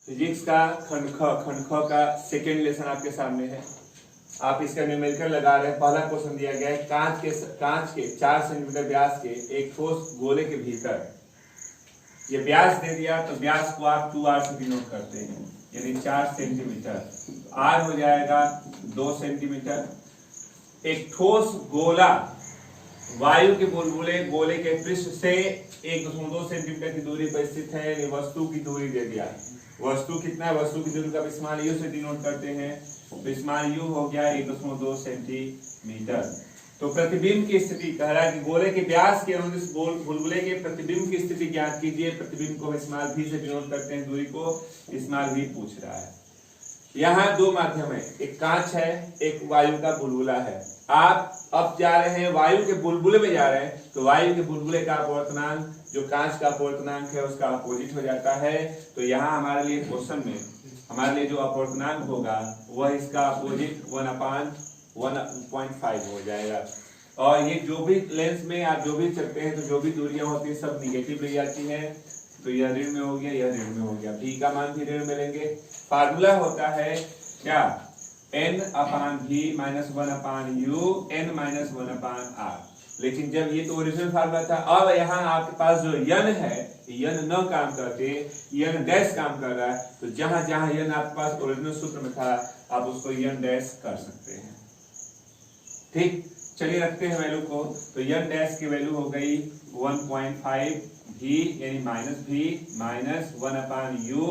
Physics का खंड ख का सेकेंड लेसन आपके सामने है। आप इसका न्यूमेरिकल लगा रहे हैं। पहला क्वेश्चन दिया गया है, कांच के 4 सेंटीमीटर व्यास के एक ठोस गोले के भीतर, ये व्यास दे दिया तो व्यास को आप 2r से डिनोट करते हैं, यानी 4 सेंटीमीटर, r हो जाएगा 2 सेंटीमीटर। एक ठोस गोला वायु के बुलबुले गोले के पृष्ठ से 1.2 सेंटीमीटर की दूरी पर स्थित है, यानी वस्तु की दूरी दे दिया। वस्तु कितना है, वस्तु की दूरी का स्मॉल यू से डिनोट करते हैं, तो स्मॉल यू हो गया 1.2 सेंटीमीटर। तो प्रतिबिंब की स्थिति कह रहा है कि गोले के व्यास के अनुदिश बुलबुले के प्रतिबिंब की स्थिति ज्ञात कीजिए। प्रतिबिंब को स्मॉल v से डिनोट करते हैं, दूरी को स्मॉल v पूछ रहा है। यहाँ दो माध्यम है, एक कांच है, एक वायु का बुलबुला है। आप अब जा रहे हैं वायु के बुलबुले में जा रहे हैं, तो वायु के बुलबुले का अपवर्तनांक जो कांच का अपवर्तनांक है उसका अपोजिट हो जाता है। तो यहाँ हमारे लिए क्वेश्चन में हमारे लिए जो अपवर्तनांक होगा वह इसका अपोजिट 1/1.5 हो जाएगा। और ये जो भी लेंस में आप जो भी चलते हैं, तो जो भी दूरियां होती है सब निगेटिव ले जाती है, तो यह ऋण में हो गया, यह ऋण में हो गया, v का मान भी ऋण में लेंगे। फार्मूला होता है क्या, n/v - 1/u n - 1/r। लेकिन जब ये तो ओरिजिनल फार्मूला था, अब यहाँ आपके पास जो यन है, यन न काम करते, यन डैश काम कर रहा है, तो जहां जहां यन आपके पास ओरिजिनल सूत्र में था आप उसको यन डैश कर सकते हैं। ठीक, चलिए रखते हैं वैल्यू को। तो यन डैश की वैल्यू हो गई 1.5 v यानी -v - 1/u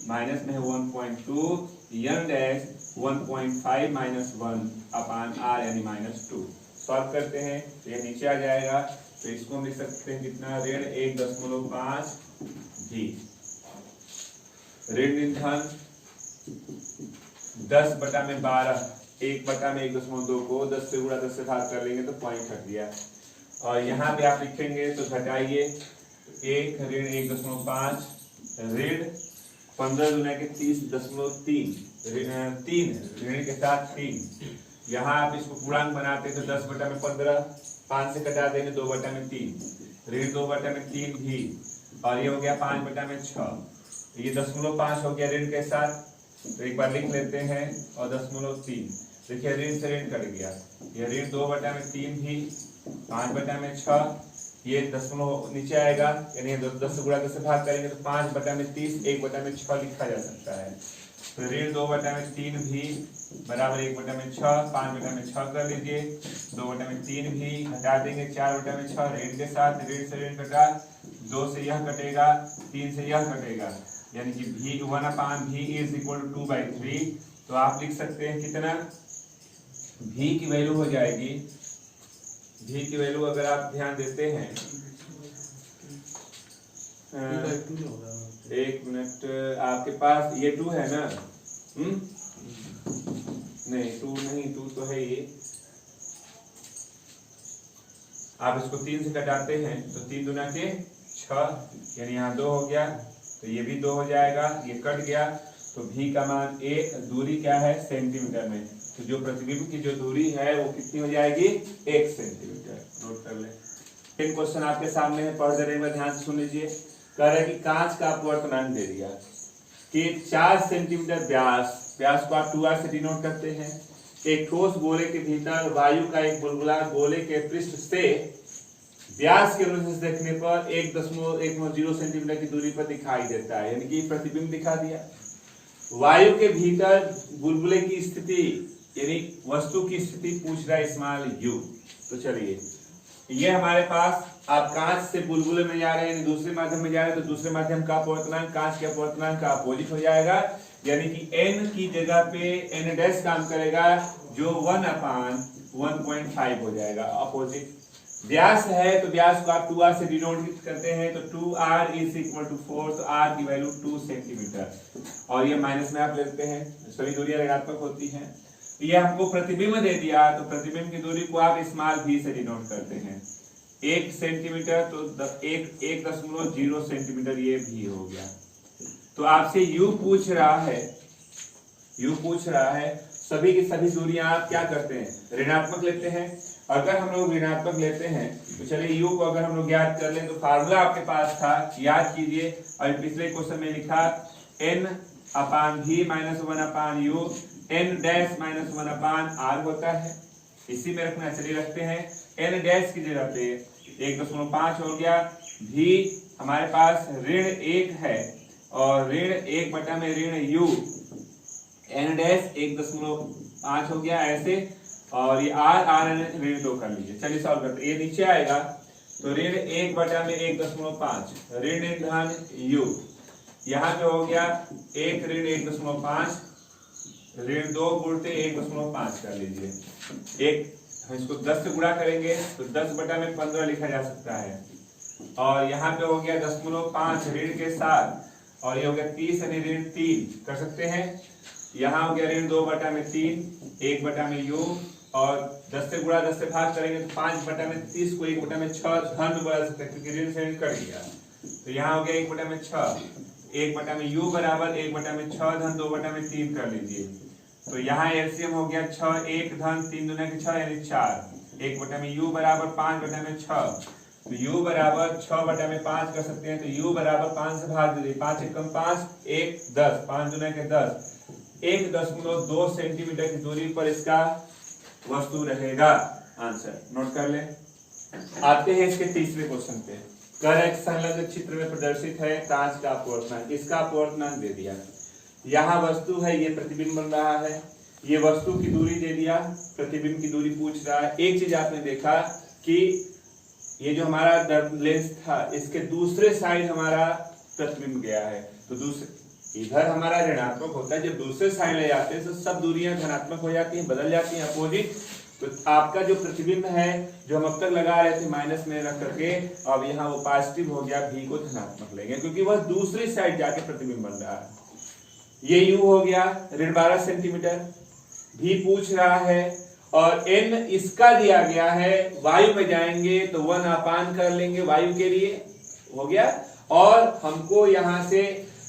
माइनस में है 1.2, यन डैश 1.5 - 1/r यानी -2। सॉल्व करते हैं तो ये नीचे आ जाएगा, तो इसको हम लिख सकते हैं कितना, ऋण 1.5 v। ऋण ईंधन 10/12, 1/1.2 को 10 से गुणा 10 से भाग कर लेंगे तो पॉइंट हट गया। और यहाँ पे आप लिखेंगे तो घटाइए 1 ऋण 1.5 ऋण 15 गुना के 30.3 3 ऋण के साथ 3। यहाँ आप इसको पूर्णांक बनाते हैं तो 10/15, 5 से कटा देंगे 2/3, ऋण 2/3 भी, और ये हो गया 5/6। ये 0.5 हो गया ऋण के साथ, तो एक बार लिख लेते हैं, और 0.3 देखिए ऋण से ऋण कट गया, ये ऋण 2/3 भी, 5/6, ये 10 नीचे आएगा, यानी 10 गुणा 10 से भाग करेंगे तो 5/30 1/6 लिखा जा सकता है। तो ऋण 2/3 भी बराबर 1/6, 5/6 कर लीजिए, 2/3 भी हटा देंगे 4/6, ऋण के साथ ऋण से ऋण कटा, 2 से यह कटेगा, 3 से यह कटेगा, यानी कि v 1/v is equal to 2/3। तो आप लिख सकते हैं कितना, v की वैल्यू हो जाएगी, v की वैल्यू अगर आप ध्यान देते हैं, एक मिनट, आपके पास ये 2 है ना, नहीं 2 नहीं, 2 तो है ये, आप इसको 3 से कटाते हैं तो 3 दूना के 6, यानी यहाँ 2 हो गया, तो ये भी 2 हो जाएगा, ये कट गया, तो v का मान 1, दूरी क्या है सेंटीमीटर में, तो जो प्रतिबिंब की जो दूरी है वो कितनी हो जाएगी 1 सेंटीमीटर। नोट कर ले। तीन क्वेश्चन आपके सामने है, पढ़ दे रहे हैं, ध्यान से सुन लीजिए। कह रहे कि कांच का अपवर्तनांक दे दिया कि 4 सेंटीमीटर व्यास को आप 2r से डिनोट करते हैं। एक ठोस गोले के भीतर वायु का एक बुलबुला गोले के पृष्ठ से व्यास के अनुसार देखने पर 1.10 सेंटीमीटर की दूरी पर दिखाई देता है, यानी कि प्रतिबिंब दिखा दिया। वायु के भीतर बुलबुले की स्थिति यानी वस्तु की स्थिति पूछ रहा है स्मॉल u। तो चलिए, ये हमारे पास आप कांच से बुलबुले में जा रहे हैं, यानी दूसरे माध्यम में जा रहे हैं, तो दूसरे माध्यम का अपवर्तनांक कांच के अपवर्तनांक का अपोजिट हो जाएगा, यानी कि n की जगह पे n डैश काम करेगा, जो 1/1.5 हो जाएगा, अपोजिट। व्यास है तो व्यास को आप 2r से डिनोट करते हैं, तो 2r इज इक्वल टू 4, तो r की वैल्यू 2 सेंटीमीटर, और ये माइनस में आप लेते हैं, सभी दूरियां ऋणात्मक होती हैं। ये हमको प्रतिबिंब दे दिया, तो प्रतिबिंब की दूरी को आप स्मॉल v से डिनोट करते हैं, 1 सेंटीमीटर, तो 1.0 सेंटीमीटर ये भी हो गया। तो आपसे u पूछ रहा है, सभी की सभी दूरियां आप क्या करते हैं ऋणात्मक लेते हैं। अगर हम लोग ऋणात्मक लेते हैं तो चलिए u को अगर हम लोग ज्ञात कर लें, तो फार्मूला आपके पास था, याद कीजिए, और पिछले क्वेश्चन में लिखा n अपान भी minus 1 upon u n dash minus 1 upon R होता है। इसी में रखना, चलिए रखते हैं एन डैश की जगह पे 1.5 हो गया, भी हमारे पास ऋण 1 है और ऋण 1 बटा में ऋण यू एन डैश 1.5 हो गया ऐसे, और ये आर ऋण 2 कर लीजिए। चलिए सॉल्व करते, ये नीचे आएगा तो ऋण 1 बटा में 1.5 ऋण धन यू, यहाँ पे हो गया 1 ऋण 1.5 ऋण 2 गुणते 1.5 कर लीजिए। एक हम इसको 10 से गुणा करेंगे तो 10 बटा में 15 लिखा जा सकता है, और यहाँ पे हो गया 10.5 ऋण के साथ, और ये हो गया 30 यानी ऋण 3 कर सकते हैं। यहाँ हो गया ऋण 2 बटा में 3 1 बटा में यू, और 10 से गुणा 10 से भाग करेंगे तो 5 बटा में 30 को 1 बटा में 6 धन में बदल सकते हैं क्योंकि ऋण से ऋण कट गया। तो यहाँ हो गया 1 बटा में 6 1 बटा में यू बराबर 1 बटा में 6 धन 2 बटा में 3 कर लीजिए। तो यहाँ एलसीएम हो गया 6 1 धन 3 दूना के 6 यानी 4 1 बटा में यू बराबर 5 बटा में 6, तो यू बराबर 6 बटा में 5 कर सकते हैं। तो यू बराबर 5 से भाग दीजिए, 5 एकम 5 1 10 5 दूना के 10 1.2 सेंटीमीटर की दूरी पर इसका वस्तु रहेगा। आंसर नोट कर ले। आते हैं इसके तीसरे क्वेश्चन पे। कर एक संलग्न चित्र में प्रदर्शित है कांच का अपवर्तनांक, इसका अपवर्तनांक दे दिया। यहाँ वस्तु है, ये प्रतिबिंब बन रहा है, ये वस्तु की दूरी दे दिया, प्रतिबिंब की दूरी पूछ रहा है। एक चीज आपने देखा कि ये जो हमारा लेंस था इसके दूसरे साइड हमारा प्रतिबिंब गया है, तो दूसरे इधर हमारा ऋणात्मक होता है, जब दूसरे साइड ले जाते हैं तो सब दूरियां धनात्मक हो जाती हैं, बदल जाती हैं अपोजिट। तो आपका जो प्रतिबिंब है जो हम अब तक लगा रहे थे माइनस में रख करके, अब यहाँ वो पॉजिटिव हो गया, भी को धनात्मक लेंगे क्योंकि वह दूसरी साइड जाके प्रतिबिंब बन रहा है। ये यू हो गया ऋण 12 सेंटीमीटर, भी पूछ रहा है, और एन इसका दिया गया है, वायु में जाएंगे तो 1 अपान कर लेंगे वायु के लिए, हो गया। और हमको यहाँ से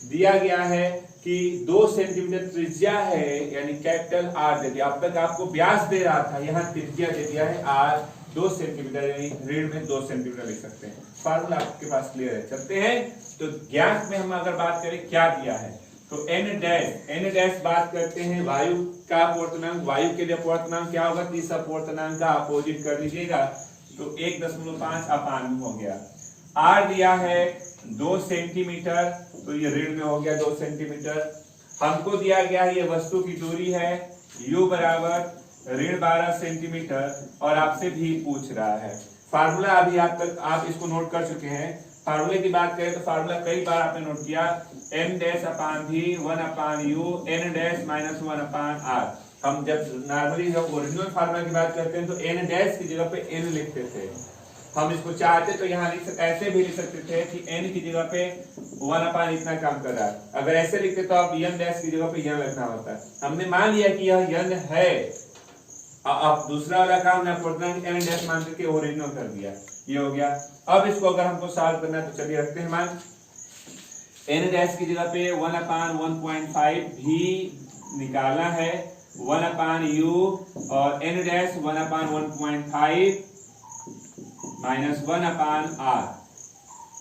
दिया गया है कि 2 सेंटीमीटर त्रिज्या है, यानी कैपिटल आर दे दिया। अब तक आपको व्यास दे रहा था, यहाँ त्रिज्या दे दिया है आर 2 सेंटीमीटर, यानी ऋण में 2 सेंटीमीटर लिख सकते हैं। फार्मूला आपके पास क्लियर है। चलते हैं तो ज्ञात में हम अगर बात करें क्या दिया है, तो एन डैश बात करते हैं वायु का अपवर्तनांक, वायु के लिए अपवर्तनांक क्या होगा, 30 अपवर्तनांक का अपोजिट कर लीजिएगा, तो 1.5 अपान हो गया। आर दिया है 2 सेंटीमीटर, तो ये ऋण में हो गया 2 सेंटीमीटर। हमको दिया गया है ये वस्तु की दूरी है u बराबर ऋण 12 सेंटीमीटर, और आपसे भी पूछ रहा है। फार्मूला अभी आप तक आप इसको नोट कर चुके हैं। फार्मूले की बात करें तो फार्मूला कई बार आपने नोट किया, m डैश अपान भी 1 अपान u n डैश माइनस 1 अपान r। हम जब नॉर्मली जब ओरिजिनल फार्मूला की बात करते हैं तो n डैश की जगह पे n लिखते थे। हम इसको चाहते तो यहाँ ऐसे भी लिख सकते थे कि n की जगह पे 1 अपान इतना काम कर रहा है। अगर ऐसे लिखते तो आप n डैश की जगह पे n लिखना होता है। हमने मान लिया कि यह n है, अब दूसरा वाला काम ने अपवर्तनांक n डैश मान के ओरिजिनल कर दिया, ये हो गया। अब इसको अगर हमको सॉल्व करना है तो चलिए रखते हैं मान। n डैश की जगह पे 1 अपान 1.5 भी निकालना है, 1 अपान u, और n डैश 1 अपान 1.5 माइनस 1 अपान r,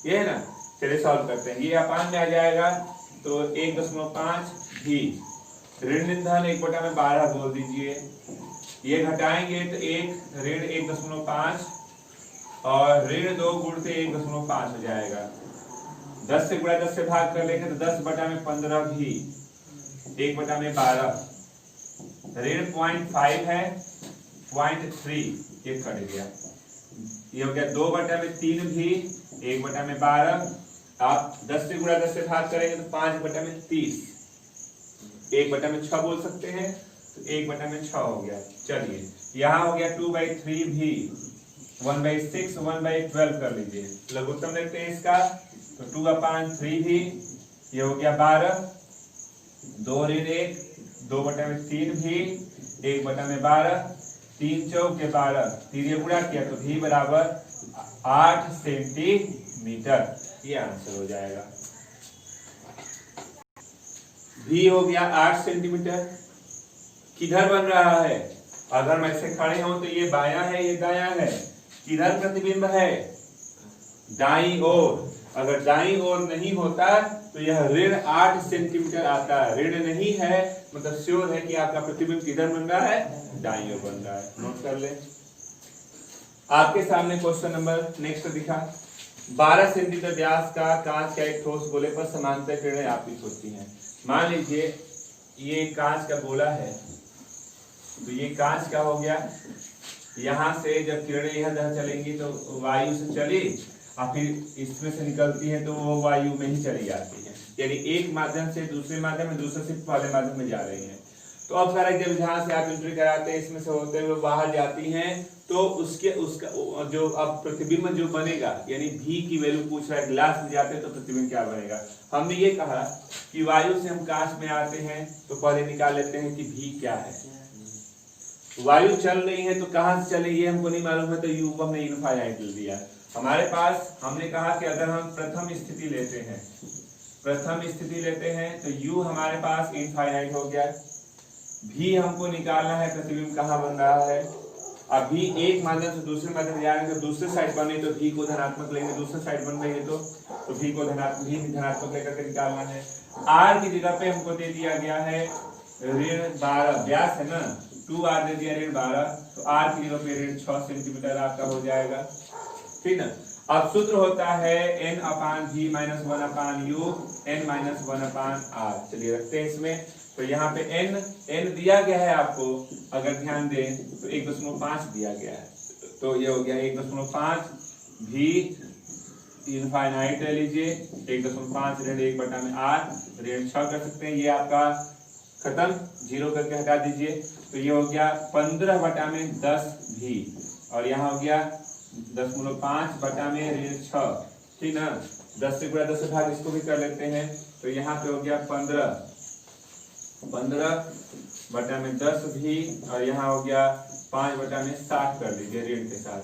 ये है ना। चलिए सॉल्व करते हैं। ये अपान में आ जाएगा तो 1.5 भी ऋण धन 1 बटा में 12 बोल दीजिए। ये घटाएंगे तो 1 ऋण 1.5 और ऋण 2 गुणते 1.5 हो जाएगा। 10 से गुणा 10 से भाग कर लेंगे तो 10 बटा में 15 भी 1 बटा में 12, ऋण 0.5 है 0.3 ये कट गया। ये हो गया 2 बटा में 3 भी 1 बटा में 12, आप 10 से गुणा 10 से भाग करेंगे तो 5 बटा में 30, 1 बटा में 6 बोल सकते हैं, तो 1 बटा में 6 हो गया। चलिए यहाँ हो गया 2/3 भी 1/6 1/12 कर लीजिए। लघुत्तम देखते हैं इसका, तो 2/3 भी ये हो गया 12, 2 ऋण 1 2 बटा में 3 भी 1 बटा में 12, 3 चौके 12, 3 गुणा किया तो भी बराबर 8 सेंटीमीटर, ये आंसर हो जाएगा। भी हो गया 8 सेंटीमीटर। किधर बन रहा है, अगर मैं से खड़े हूं तो ये बायां है ये दायां है, किधर प्रतिबिंब है, दाईं ओर। अगर दाईं ओर नहीं होता तो यह ऋण 8 सेंटीमीटर आता है। ऋण नहीं है मतलब श्योर है कि आपका प्रतिबिंब किधर बन रहा है, दाईं ओर बन रहा है। नोट कर ले। आपके सामने क्वेश्चन नंबर नेक्स्ट दिखा, 12 सेंटीमीटर व्यास का कांच का एक ठोस गोले पर समांतर किरणें आपतित होती हैं। मान लीजिए ये कांच का गोला है, तो ये कांच का हो गया, यहाँ से जब किरणें इधर चलेंगी तो वायु से चली और फिर इसमें से निकलती है तो वो वायु में ही चली जाती है, यानी एक माध्यम से दूसरे माध्यम में, दूसरे से पहले माध्यम में जा रही है। तो अब सारा जब जहां से आप एंट्री कराते हैं इसमें से होते हुए बाहर जाती हैं, तो उसका जो अब प्रतिबिंब जो बनेगा, यानी भी की वैल्यू पूछ रहा है, ग्लास में जाते हैं तो प्रतिबिंब क्या बनेगा। हमने ये कहा कि वायु से हम कांच में आते हैं तो पहले निकाल लेते हैं कि भी क्या है। वायु चल रही है तो कहां से चले ये हमको नहीं मालूम है, तो यू को हमने इनफाइनाइट ले दिया। हमारे पास हमने कहा कि अगर हम प्रथम स्थिति लेते हैं तो यू हमारे पास इनफाइनाइट हो गया। भी हमको निकालना है प्रतिबिंब कहाँ बन रहा है। अभी एक माध्यम से दूसरे माध्यम में जा रहे हैं तो दूसरे साइड बने तो भी को धनात्मक लेंगे, दूसरे साइड बन रही है तो भी को धनात्मक लेकर के निकालना है। आर की जगह पे हमको दे दिया गया है ऋण 12, व्यास है ना, 2r दे दिया ऋण 12, तो r की जगह पे ऋण 6 सेंटीमीटर आपका हो जाएगा, ठीक ना। अब सूत्र होता है n/v - 1/u n-1/r। चलिए रखते हैं इसमें। तो यहाँ पे n दिया गया है आपको, अगर ध्यान दें तो 1.5 दिया गया है, तो ये हो गया 1.5 v इनफाइनाइट ले लीजिए, 1.5 ऋण 1/r ऋण 6 कर सकते हैं। ये आपका खत्म, 0 करके हटा दीजिए, तो ये हो गया 15/10 v, और यहाँ हो गया 10.5/6, ठीक ना। 10 से गुणा 10 से भाग इसको भी कर लेते हैं, तो यहाँ पे हो गया 15/10 भी, और यहाँ हो गया 5/60 कर लीजिए ऋण के साथ,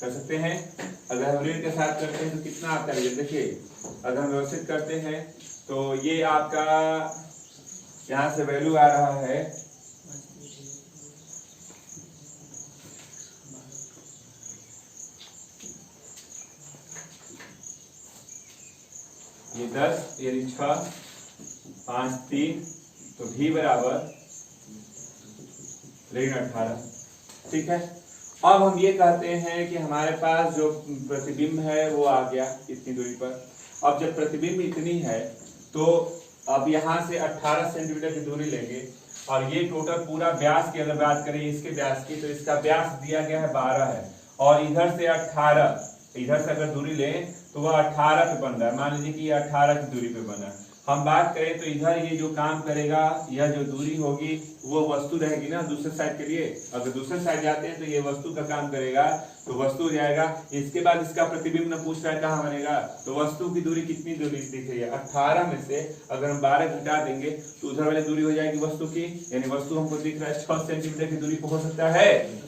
कर सकते हैं। अगर हम ऋण के साथ करते हैं तो कितना आता है, देखिए अगर हम व्यवस्थित करते हैं तो ये आपका यहाँ से वैल्यू आ रहा है ये 10 यानी 6 5 3, तो भी बराबर ऋण 18, ठीक है। अब हम ये कहते हैं कि हमारे पास जो प्रतिबिंब है वो आ गया इतनी दूरी पर। अब जब प्रतिबिंब इतनी है तो अब यहाँ से 18 सेंटीमीटर की दूरी लेंगे, और ये टोटल पूरा व्यास की अगर बात करें इसके व्यास की, तो इसका व्यास दिया गया है 12 है, और इधर से 18, इधर से अगर दूरी लें तो वह 18 पे बन रहा है। मान लीजिए कि ये 18 की दूरी पे बना। हम बात करें तो इधर ये जो काम करेगा, यह जो दूरी होगी वो वस्तु रहेगी ना दूसरे साइड के लिए। अगर दूसरे साइड जाते हैं तो ये वस्तु का काम करेगा, तो वस्तु हो जाएगा। इसके बाद इसका प्रतिबिंब न पूछ रहा है कहाँ बनेगा, तो वस्तु की दूरी कितनी दूरी दिख रही है, 18 में से अगर हम 12 घटा देंगे तो उधर वाली दूरी हो जाएगी वस्तु की, यानी वस्तु हमको दिख रहा है 6 सेंटीमीटर की दूरी पे हो सकता है।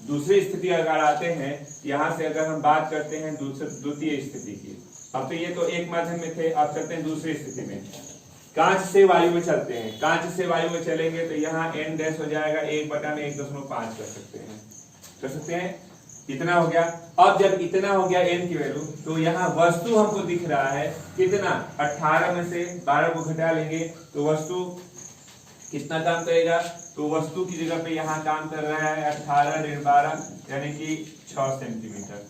दूसरी स्थिति अगर आते हैं, यहाँ से अगर हम बात करते हैं द्वितीय स्थिति की, अब तो ये तो एक माध्यम में थे, अब चलते हैं दूसरी स्थिति में। कांच से वायु में चलते हैं, कांच से वायु में चलेंगे तो यहाँ n डैश हो जाएगा 1/1.5 कर सकते हैं, इतना हो गया। अब जब इतना हो गया n की वैल्यू, तो यहाँ वस्तु हमको दिख रहा है कितना, 18 में से 12 को घटा लेंगे तो वस्तु कितना काम करेगा, तो वस्तु की जगह पे यहाँ काम कर रहा है 18 ऋण 12 यानी कि 6 सेंटीमीटर।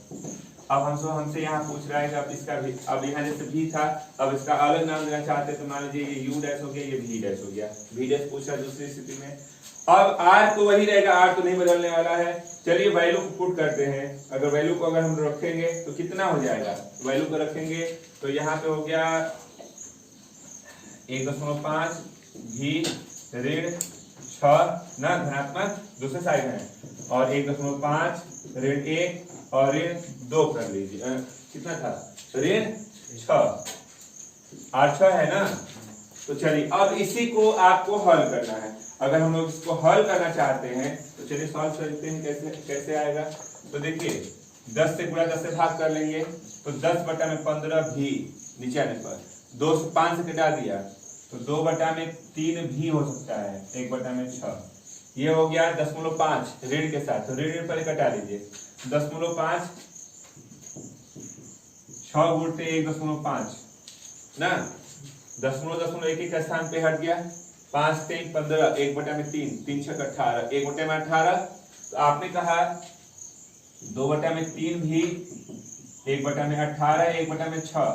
अब हमसे यहाँ पूछ रहा है कि अब इसका भी, अब यहाँ जैसे भी था, अब इसका अलग नाम देना चाहते हैं तो मान लीजिए ये u डैश हो गया, ये v डैश हो गया। v डैश पूछा दूसरी स्थिति में। अब r तो वही रहेगा, r तो नहीं बदलने वाला है। चलिए वैल्यू को पुट करते हैं। अगर वैल्यू को अगर हम रखेंगे तो कितना हो जाएगा, वैल्यू को रखेंगे तो यहाँ पे हो गया 1.5 v ऋण 6 ना धनात्मक दूसरे साइड है, और 1.5 ऋण 1 और ऋण 2 कर लीजिए, कितना था ऋण 6, 8 है ना। तो चलिए अब इसी को आपको हल करना है। अगर हम लोग इसको हल करना चाहते हैं तो चलिए सॉल्व करते हैं। कैसे आएगा, तो देखिए 10 से गुणा 10 से भाग कर लेंगे, तो 10/15 भी नीचे आने पर 2 से 5 से घटा दिया तो 2/3 भी हो सकता है, 1/6। ये हो गया 10.5 ऋण के साथ, तो ऋण पर घटा लीजिए 10.5, 6 गुणते 1.5 ना, 0.01 का स्थान पे हट गया, 5 3 15, 1/3, 3 6 18, 1/18। तो आपने कहा 2/3 भी 1/18, 1/6,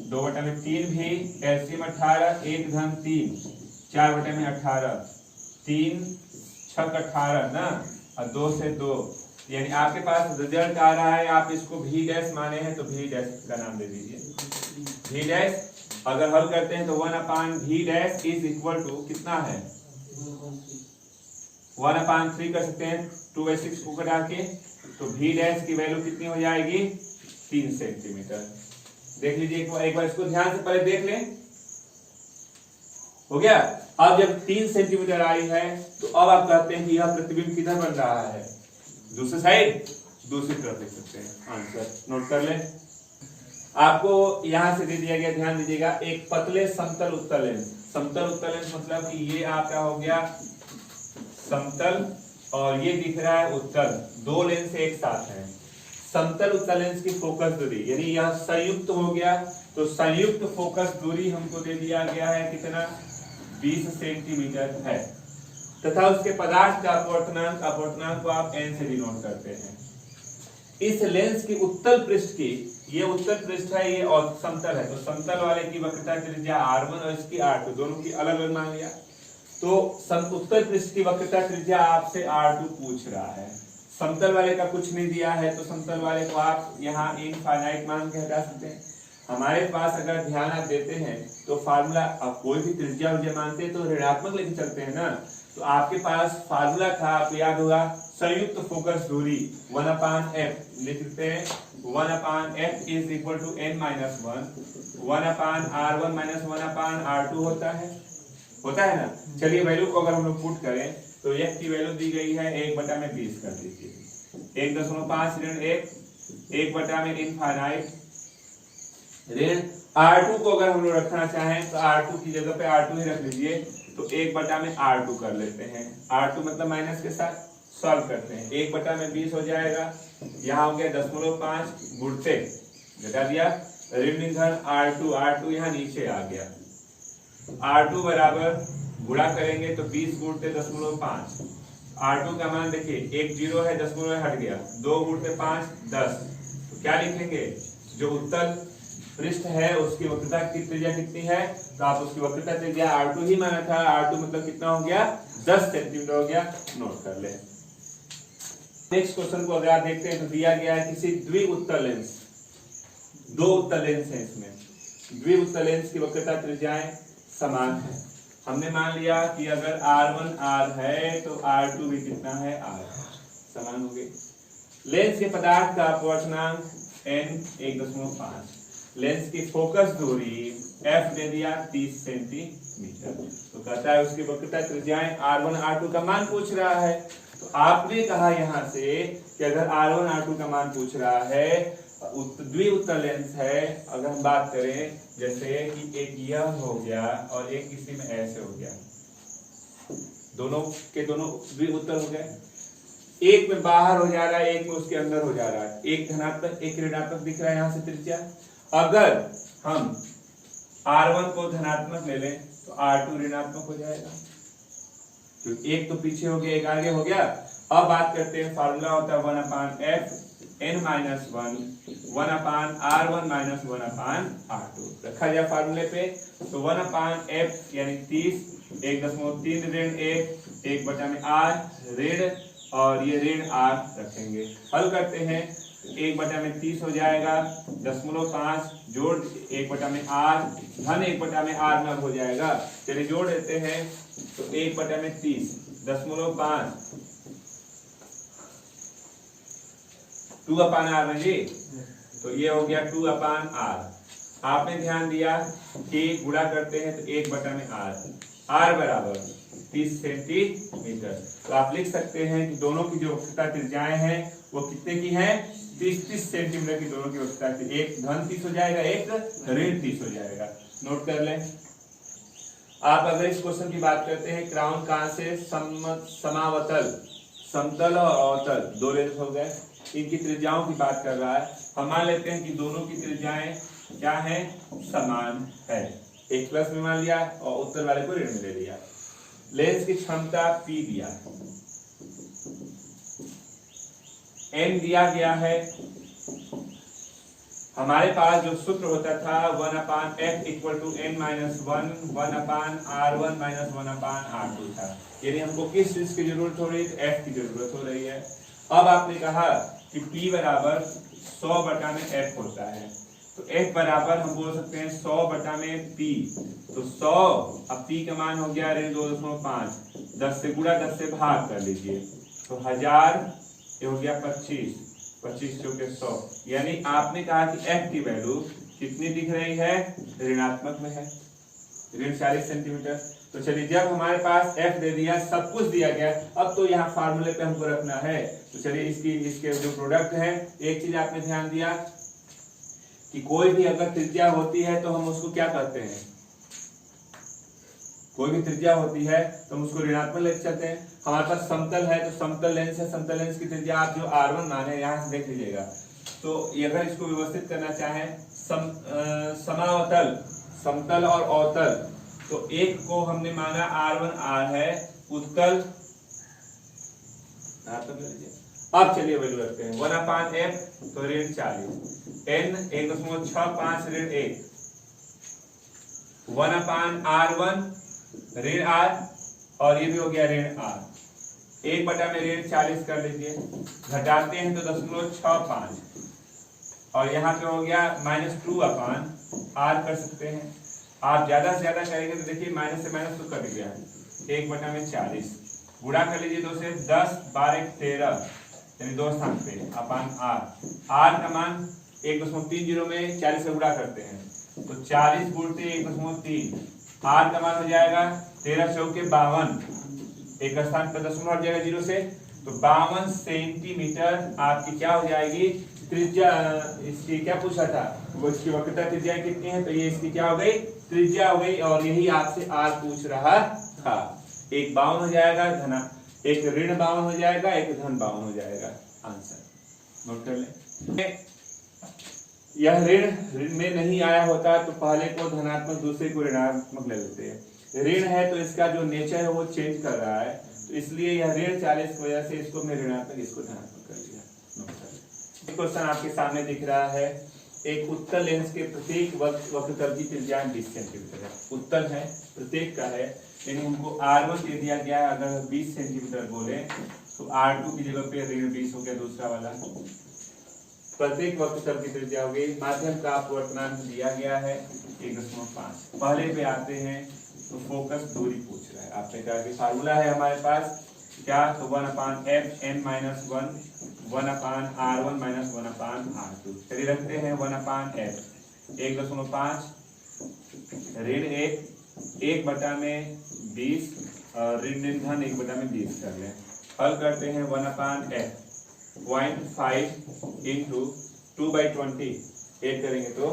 2/3 भी एलसीएम 18, 1 धन 3, 4/18, 3 6 18 ना, और 2 से 2, यानी आपके पास रिजल्ट आ रहा है। आप इसको भी डैश माने हैं तो भी डैश का नाम दे दीजिए, भी डैश। अगर हल करते हैं तो 1/v dash is equal to कितना है, 1/3 कर सकते हैं 2/6 को घटा के, तो v डैश की वैल्यू कितनी हो जाएगी, 3 सेंटीमीटर। देख लीजिए एक बार इसको ध्यान से पहले देख लें, हो गया। अब जब 3 सेंटीमीटर आई है तो अब आप कहते हैं कि यह प्रतिबिंब किधर बन रहा है, दूसरी साइड, दूसरी तरफ देख सकते हैं। आंसर नोट कर लें। आपको यहां से दे दिया गया, ध्यान दीजिएगा, एक पतले समतल उत्तल लेंस। समतल उत्तल लेंस मतलब कि ये आपका हो गया समतल और ये दिख रहा है उत्तल, दो लेंस एक साथ हैं। समतल उत्तल लेंस की फोकस दूरी, यानी यह संयुक्त हो गया, तो संयुक्त फोकस दूरी हमको दे दिया गया है कितना, 20 सेंटीमीटर है, तथा उसके पदार्थ का अपवर्तनांक को आप n से डिनोट करते हैं। इस लेंस की उत्तल पृष्ठ की, ये उत्तल पृष्ठ है, ये और समतल है, तो समतल वाले की वक्रता त्रिज्या r1 और इसकी r2, दोनों की अलग अलग मान लिया। तो उत्तल पृष्ठ की वक्रता त्रिज्या आपसे r2 पूछ रहा है, समतल वाले का कुछ नहीं दिया है, तो समतल वाले को आप यहाँ इनफाइनाइट मान के हटा सकते हैं। हमारे पास अगर ध्यान आप देते हैं तो फार्मूला, आप कोई भी त्रिज्या मानते हैं तो ऋणात्मक लेके चलते हैं ना, तो आपके पास फार्मूला था, आपको याद होगा, संयुक्त फोकस दूरी 1/f लिखते हैं, 1/f is equal to n - 1, 1/r1 - 1/r2 होता है ना। चलिए वैल्यू को अगर हम लोग पुट करें तो f की वैल्यू दी गई है 1/20 कर दीजिए, 1.5 ऋण 1 इनफाइनाइट ऋण r2 को अगर हम लोग रखना चाहें तो r2 की जगह पे r2 ही रख लीजिए, तो 1/r2 कर लेते हैं, r2 मतलब माइनस के साथ सॉल्व करते हैं, 1/20 हो जाएगा, यहाँ हो गया 0.5 गुणते घटा दिया, ऋण धन r2 यहाँ नीचे आ गया, r2 बराबर गुणा करेंगे तो 20 गुणते 0.5, r2 का मान देखिए, एक 0 है, 10 हट गया, 2 गुणते 5 10, तो क्या लिखेंगे, जो उत्तल पृष्ठ है उसकी वक्रता की त्रिज्या कितनी है, तो आप उसकी वक्रता त्रिज्या r2 ही माना था, r2 मतलब कितना हो गया, 10 सेंटीमीटर हो गया, नोट कर ले। नेक्स्ट क्वेश्चन को अगर आप देखते हैं तो दिया गया है किसी द्विउत्तल लेंस, दो उत्तल लेंस है, इसमें द्विउत्तल लेंस की वक्रता त्रिज्याएं समान है। हमने मान लिया कि अगर r1 r है तो r2 भी कितना है, r समान हो गए। लेंस के पदार्थ का अपवर्तनांक n 1.5, लेंस की फोकस दूरी f दे दिया 30 सेंटीमीटर, तो कहता है उसकी वक्रता त्रिज्याएं r1 r2 का मान पूछ रहा है। तो आपने कहा यहां से कि अगर r1 r2 का मान पूछ रहा है, द्विउत्तल लेंस है, अगर हम बात करें जैसे कि एक यह हो गया और एक किसी में ऐसे हो गया, दोनों के दोनों द्विउत्तल हो गए, एक में बाहर हो जा रहा है, एक में उसके अंदर हो जा रहा है, एक धनात्मक एक ऋणात्मक दिख रहा है यहाँ से त्रिज्या। अगर हम r1 को धनात्मक ले लें तो r2 ऋणात्मक हो जाएगा, क्योंकि एक तो पीछे हो गया, एक आगे हो गया। अब बात करते हैं, फार्मूला होता है 1/f n - 1, 1/r1 - 1/r2, रखा जाए फार्मूले पे, तो 1/f यानी 30, 1.3 ऋण 1, 1/r ऋण और ये ऋण r रखेंगे, हल करते हैं, 1/30 हो जाएगा, 0.5 जोड़ 1/r धन 1/r में हो जाएगा, चलिए जोड़ देते हैं, तो 1/30 0.5 2/r में जी, तो ये हो गया 2/r। आपने ध्यान दिया कि गुणा करते हैं तो 1/r, r बराबर 30 सेंटीमीटर, तो आप लिख सकते हैं कि दोनों की जो वक्रता त्रिज्याएं हैं वो कितने की हैं, 30 सेंटीमीटर की दोनों की वक्रता, एक धन 30 हो जाएगा, एक ऋण 30 हो जाएगा, नोट कर लें। आप अगर इस क्वेश्चन की बात करते हैं, क्राउन कहां से समावतल, समतल और अवतल दो लेंस हो गए, इनकी त्रिज्याओं की बात कर रहा है। हम मान लेते हैं कि दोनों की त्रिज्याएं क्या है, समान है। एक प्लस में मान लिया और उत्तर वाले को ऋण में ले लिया। लेंस की क्षमता P दिया है, n दिया गया है। हमारे पास जो सूत्र होता था 1/f equal to n minus 1 1/r1 minus 1/r2 था। यानी हमको किस चीज की जरूरत हो रही है, f की जरूरत हो रही है। अब आपने कहा कि p बराबर 100/f होता है, तो f बराबर हम बोल सकते हैं 100/p। तो 100, अब p का मान हो गया 2.5, 10 से गुणा 10 से भाग कर लीजिए, तो 1000, ये हो गया 25, 25 चौके 100। यानी आपने कहा कि f की वैल्यू कितनी दिख रही है, ऋणात्मक में है, ऋण 40 सेंटीमीटर। तो चलिए, जब हमारे पास f दे दिया, सब कुछ दिया गया, अब तो यहाँ फार्मूले पे हमको रखना है। तो चलिए इसके जो प्रोडक्ट है, एक चीज आपने ध्यान दिया कि कोई भी अगर त्रिज्या होती है तो हम उसको क्या करते हैं, कोई भी त्रिज्या होती है तो हम उसको ऋणात्मक ले चलते हैं। हमारे पास समतल है तो समतल लेंस है, समतल लेंस की त्रिज्या आप जो r1 माने यहाँ से देख लीजिएगा। तो अगर इसको व्यवस्थित करना चाहें समावतल, समतल और अवतल, तो एक को हमने माना r1 r है, उत्तल अब चलिए वैल्यू रखते हैं 1/f, तो ऋण 40, n 1.65 ऋण 1, 1/r1 ऋण r, और ये भी हो गया ऋण r। 1/में ऋण 40 कर लीजिए, घटाते हैं तो 0.65, और यहाँ पे हो गया -2/r कर सकते हैं। आप ज्यादा से ज्यादा करेंगे तो देखिए माइनस से माइनस तो कट गया, 1/40 गुणा कर लीजिए 2 से, 10 12 13, यानी 2 स्थान पे अपान r का मान 1.30 में 40 से गुणा करते हैं, तो 40 गुणते 1.3, r का मान हो जाएगा 13 चौके 52, एक स्थान पर दशमलव हट जाएगा 0 से, तो 52 सेंटीमीटर आपकी क्या हो जाएगी त्रिज्या। इसकी क्या पूछा था, वो इसकी वक्रता त्रिज्या कितनी है, तो ये इसकी क्या हो गई, त्रिज्या हो गई, और यही आपसे r पूछ रहा था। एक 52 हो जाएगा, धना एक ऋण 52 हो जाएगा, एक धन 52 हो जाएगा। आंसर नोट कर ले। यह ऋण में नहीं आया होता तो पहले को धनात्मक, दूसरे को ऋणात्मक ले लेते हैं। ऋण है तो इसका जो नेचर है वो चेंज कर रहा है, तो इसलिए यह ऋण 40 की वजह से इसको हमने ऋणात्मक, इसको धनात्मक कर दिया। क्वेश्चन आपके सामने दिख रहा है, एक उत्तल लेंस के प्रत्येक वक्रतल की त्रिज्या 20 सेंटीमीटर है। उत्तल है, प्रत्येक का है, यानी हमको r1 दे दिया गया है। अगर 20 सेंटीमीटर बोले तो r2 की जगह पे ऋण 20 हो गया, दूसरा वाला। प्रत्येक वक्रतल की त्रिज्या हो गई। माध्यम का अपवर्तनांक दिया गया है 1.5। पहले पे आते हैं तो फोकस दूरी पूछ रहा है। आपने कहा कि फार्मूला है हमारे पास क्या, तो 1/f n minus 1 1/r1 minus 1/r2। चलिए रखते हैं 1/f 1.5 ऋण 1/20 ऋण धन 1/20 कर लें। हल करते हैं 1/f 0.5 इंटू 2/20 ऐड करेंगे तो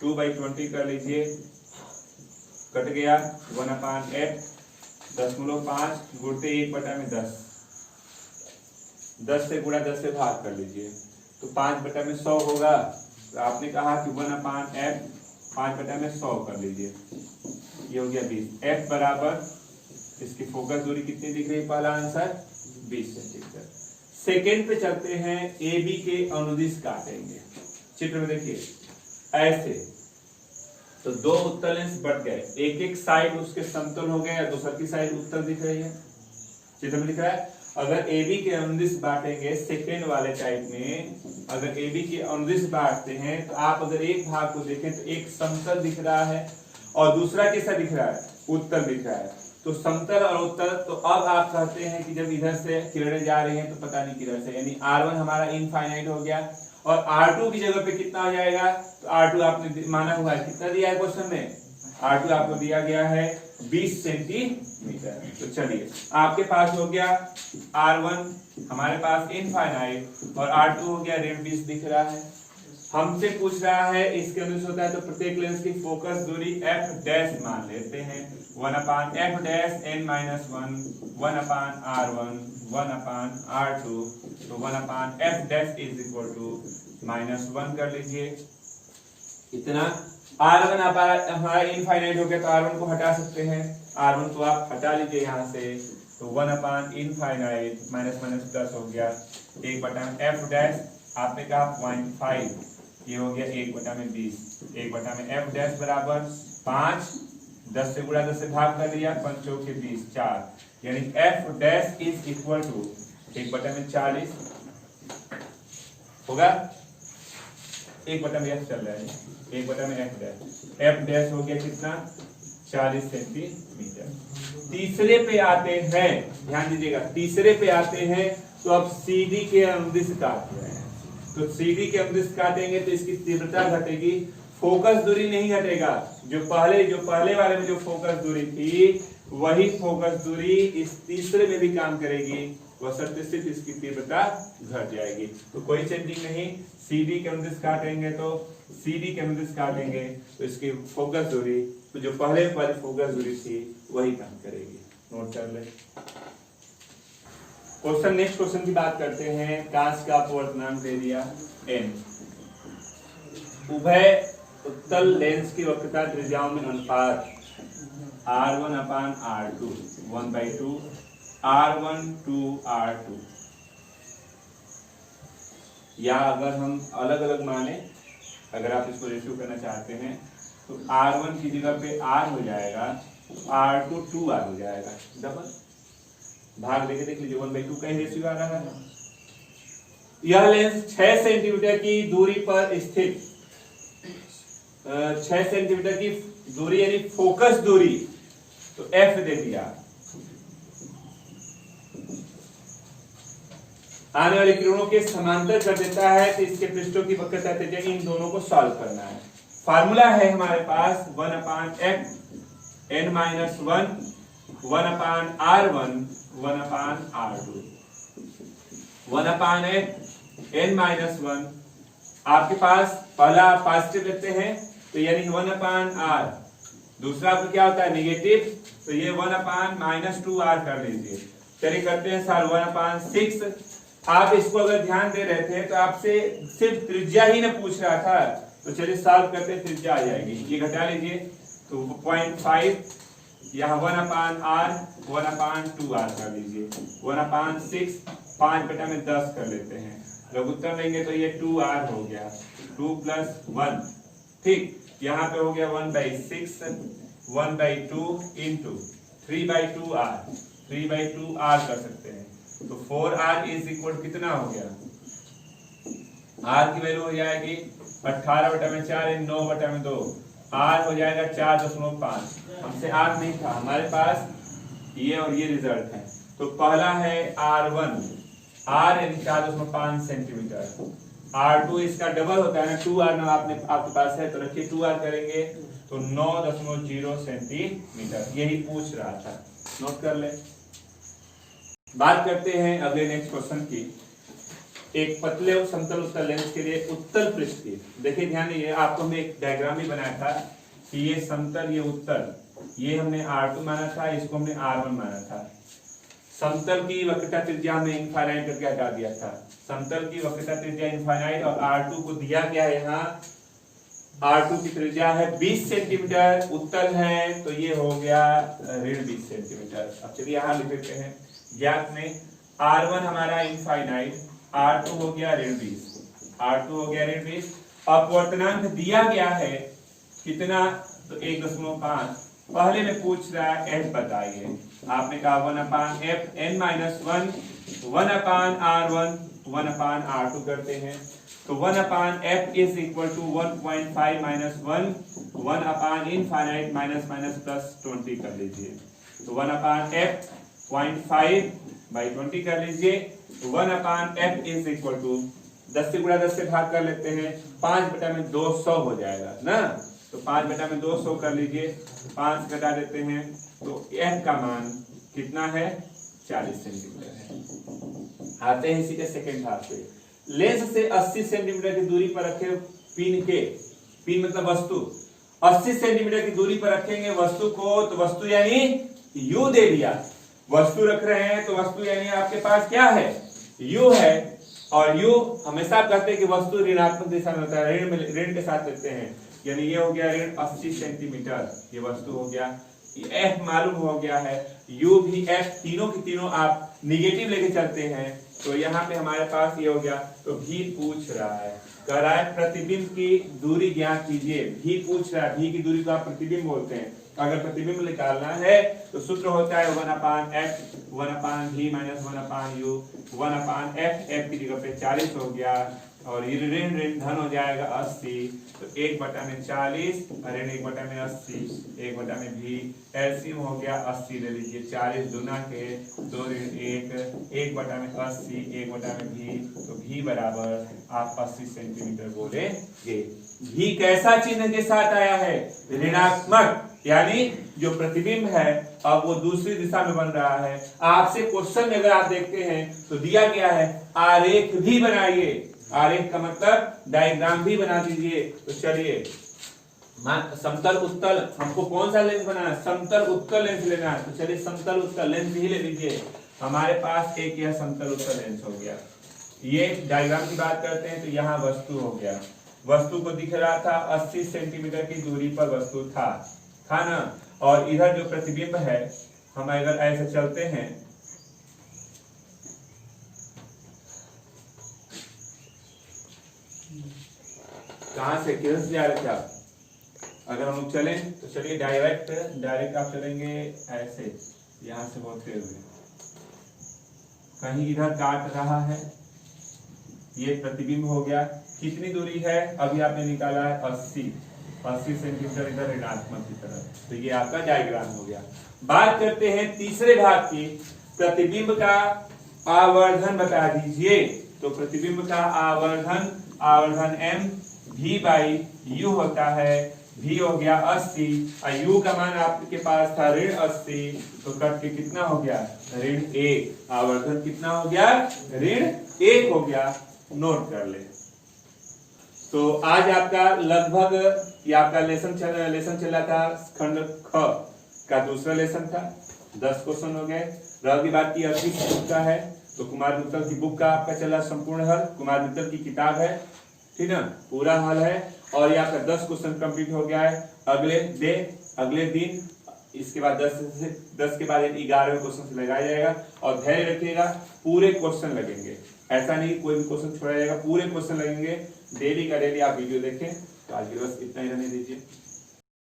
2/20 कर लीजिए, कट गया 1/f 0.5 गुणते 1/10, 10 से गुणा 10 से भाग कर लीजिए, तो 5/100 होगा। तो आपने कहा कि 1/f 5/100 कर लीजिए, ये हो गया 20। f बराबर इसकी फोकस दूरी कितनी दिख रही है, पहला आंसर 20 सेंटीमीटर। सेकेंड पे चलते हैं, ए बी के अनुदिश काटेंगे। चित्र में देखिए ऐसे, तो दो उत्तल लेंस बढ़ गए, एक एक साइड उसके समतल हो गए, या दूसरी की साइड उत्तल दिख रही है। चित्र में लिख रहा है अगर ए बी के अनुदिश बांटेंगे, सेकेंड वाले टाइप में अगर ए बी के अनुदिश बांटते हैं, तो आप अगर एक भाग को देखें तो एक समतल दिख रहा है और दूसरा कैसा दिख रहा है, उत्तल दिख रहा है। तो समतल और उत्तल, तो अब आप कहते हैं कि जब इधर से किरणें जा रही हैं तो पता नहीं किधर से, यानी r1 हमारा इनफाइनाइट हो गया, और r2 की जगह पे कितना हो जाएगा, तो r2 आपने माना हुआ है, कितना दिया है क्वेश्चन में, r2 आपको दिया गया है 20 सेंटीमीटर। तो चलिए आपके पास हो गया r1 हमारे पास इनफाइनाइट और r2 हो गया ऋण 20 दिख रहा है। हमसे पूछ रहा है इसके अनुसार होता है तो प्रत्येक लेंस की फोकस दूरी f डैश मान लेते हैं, 1/f dash n minus 1 1/r1 1/r2, तो 1/f dash is equal to -1 कर लीजिए। इतना R1 आप हमारा इनफाइनाइट हो गया तो R1 को हटा सकते हैं, R1 को आप हटा लीजिए यहाँ से, तो 1 अपान इनफाइनाइट माइनस माइनस प्लस हो गया 1/f डैश, आपने कहा 0.5, ये हो गया 1/20, 1/f डैश बराबर 5, 10 से गुणा 10 से भाग कर लिया, 5 चौके 20, 4, यानी f dash is equal to 1/40 होगा, 1/f चल रहा है, 1/f डैश, f डैश हो गया कितना 40 सेंटीमीटर। तीसरे पे आते हैं, ध्यान दीजिएगा, तीसरे पे आते हैं तो अब CD के अनुदिश काट रहे हैं, तो CD के अनुदिश काटेंगे तो इसकी तीव्रता घटेगी, फोकस दूरी नहीं घटेगा, जो पहले वाले में जो फोकस दूरी थी वही फोकस दूरी इस तीसरे में भी काम करेगी, वह शर्त सिर्फ इसकी तीव्रता घट जाएगी, तो कोई चेंजिंग नहीं। CD के अनुदिश काटेंगे तो इसकी फोकस दूरी, तो जो पहले वाली फोकस दूरी थी वही काम करेगी, नोट कर ले। क्वेश्चन, नेक्स्ट क्वेश्चन की बात करते हैं। कांच का अपवर्तनांक एरिया n, उभय उत्तल लेंस की वक्रता त्रिज्याओं में अनुपात R1/R2 1/2 R1/R2, या अगर हम अलग अलग माने, अगर आप इसको रेशियो करना चाहते हैं तो R1 की जगह पे R हो जाएगा, R2 2R हो जाएगा, डबल भाग देके देख लीजिए, 1/2 का ही रेशियो आ रहा है। यह लेंस 6 सेंटीमीटर की दूरी पर स्थित, 6 सेंटीमीटर की दूरी यानी फोकस दूरी, तो F दे दिया, आने वाली किरणों के समांतर कर देता है, तो इसके पृष्ठों की वक्रता त्रिज्या, इन दोनों को सॉल्व करना है। फार्मूला है हमारे पास 1/f n-1 1/r1 1/r2, 1/f n-1, आपके पास पहला पॉजिटिव लेते हैं तो यानी 1/r, दूसरा आपको क्या होता है नेगेटिव, तो ये 1/-2r कर लीजिए। चलिए करते हैं सर 1/6। आप इसको अगर ध्यान दे रहे थे तो आपसे सिर्फ त्रिज्या ही ना पूछ रहा था, तो चलिए सॉल्व करते हैं, त्रिज्या आ जाएगी, ये घटा लीजिए, तो 0.5, यहाँ 1/r 1/2r कर लीजिए, 1/6 5/10 कर लेते हैं, जब उत्तर लेंगे तो ये 2r हो गया, 2 + 1, ठीक, यहाँ पे हो गया 1/6 1/2 इंटू 3/2r 3/2r कर सकते हैं, तो 4r इज इक्वल कितना हो गया, r की वैल्यू हो जाएगी 18/4 9/2, r हो जाएगा 4.5, हमसे r नहीं था हमारे पास, ये और ये रिजल्ट है। तो पहला है r1, r यानी 4.5 सेंटीमीटर, r2 इसका डबल होता है ना, 2r ना आपके पास है तो रखिए 2r करेंगे तो 9.0 सेंटीमीटर, यही पूछ रहा था, नोट कर ले। बात करते हैं अगले नेक्स्ट क्वेश्चन की, एक पतले और समतल उत्तल लेंस के लिए उत्तल पृष्ठ की, देखिए ध्यान दीजिए, आपको हमने एक डायग्राम भी बनाया था कि ये समतल ये उत्तल, ये हमने R2 माना था, इसको हमने R1 माना था। समतल की वक्रता त्रिज्या हमने इनफाइनाइट करके हटा दिया था, समतल की वक्रता त्रिज्या इनफाइनाइट और R2 को दिया गया है, यहाँ R2 की त्रिज्या है 20 सेंटीमीटर, उत्तल है तो ये हो गया ऋण 20 सेंटीमीटर। अब चलिए यहाँ लिख देते हैं, ज्ञात में R1 हमारा इनफाइनाइट, R2 हो गया ऋण 20, R2 हो गया ऋण 20, अपवर्तनांक दिया गया है कितना, तो 1.5, पहले में पूछ रहा है f बताइए, आपने कहा 1/f n-1 1/r1 1/r2 करते हैं, तो 1/f is equal to 1.5 - 1 infinite minus minus plus 20 कर लीजिए, तो 1/f 0.5/20 कर लीजिए, 1/f इज इक्वल टू 10 से गुणा 10 से भाग कर लेते हैं, 5/200 हो जाएगा ना, तो 5/200 कर लीजिए, 5 घटा देते हैं तो f का मान कितना है 40 सेंटीमीटर है। आते हैं इसी के सेकेंड भाग पे, लेंस से 80 सेंटीमीटर की दूरी पर रखे पिन के, पिन मतलब वस्तु, 80 सेंटीमीटर की दूरी पर रखेंगे वस्तु को, तो वस्तु यानी u दे दिया, वस्तु रख रहे हैं तो वस्तु यानी आपके पास क्या है u है, और u हमेशा कहते हैं कि वस्तु ऋणात्मक दिशा में होता है, ऋण के साथ लेते हैं, यानी ये हो गया ऋण 80 सेंटीमीटर, ये वस्तु हो गया। एफ मालूम हो गया है, यू भी एफ, तीनों की तीनों आप निगेटिव लेके चलते हैं तो यहाँ पे हमारे पास ये हो गया। तो भी पूछ रहा है, कह रहा है प्रतिबिंब की दूरी ज्ञात कीजिए। भी पूछ रहा है, भी की दूरी को आप प्रतिबिंब बोलते हैं। अगर प्रतिबिंब निकालना है तो सूत्र होता है 1/f 1/v minus 1/u 1/f, f की जगह पे 40 हो गया और ये ऋण ऋण धन हो जाएगा 80, तो 1/40 ऋण 1/80 1/v, एलसीएम हो गया 80 ले लीजिए, 40 दूना के 2 ऋण 1/80 1/v, तो v बराबर आप 80 सेंटीमीटर बोलेंगे। भी कैसा चिन्ह के साथ आया है? ऋणात्मक, यानी जो प्रतिबिंब है अब वो दूसरी दिशा में बन रहा है। आपसे क्वेश्चन में अगर आप देखते हैं तो दिया गया है आरेख भी बनाइए, आरेख का मतलब डायग्राम भी बना दीजिए। तो चलिए समतल उत्तल, हमको कौन सा लेंस बनाना है? समतल उत्तल लेंस लेना है। तो चलिए समतल उत्तल लेंस ही ले लीजिए। हमारे पास एक यह समतल उत्तल लेंस हो गया। ये डायग्राम की बात करते हैं तो यहाँ वस्तु हो गया, वस्तु को दिख रहा था 80 सेंटीमीटर की दूरी पर वस्तु था ना, और इधर जो प्रतिबिंब है हम अगर ऐसे चलते हैं कहां से किधर से जा रहे थे आप? अगर हम लोग चलें तो चलिए डायरेक्ट आप चलेंगे ऐसे, यहां से होते हुए कहीं इधर काट रहा है, ये प्रतिबिंब हो गया। कितनी दूरी है? अभी आपने निकाला है 80 सेंटीमीटर इधर ऋणात्मक की तरफ। तो ये आपका डायग्राम हो गया। बात करते हैं तीसरे भाग की, प्रतिबिंब का आवर्धन बता दीजिए। तो प्रतिबिंब का आवर्धन m v/u होता है। v हो गया 80 और u का मान आपके पास था ऋण 80, तो कट के कितना हो गया? ऋण 1। आवर्धन कितना हो गया? ऋण 1 हो गया। नोट कर ले। तो आज आपका लगभग ये आपका लेसन चल रहा था खंड ख का दूसरा लेसन था। 10 क्वेश्चन हो गए। रह की बात की 80 बुक का है, तो कुमार मित्तल की बुक का आपका चला संपूर्ण हल, कुमार मित्तल की किताब है, ठीक है, पूरा हल है। और ये आपका 10 क्वेश्चन कंप्लीट हो गया है। अगले दिन इसके बाद 10 के बाद 11वें क्वेश्चन से लगाया जाएगा। और धैर्य रखिएगा, पूरे क्वेश्चन लगेंगे, ऐसा नहीं कोई भी क्वेश्चन छोड़ा जाएगा, पूरे क्वेश्चन लगेंगे। डेली का डेली आप वीडियो देखें। तो आज के बस इतना ही रहने दीजिए।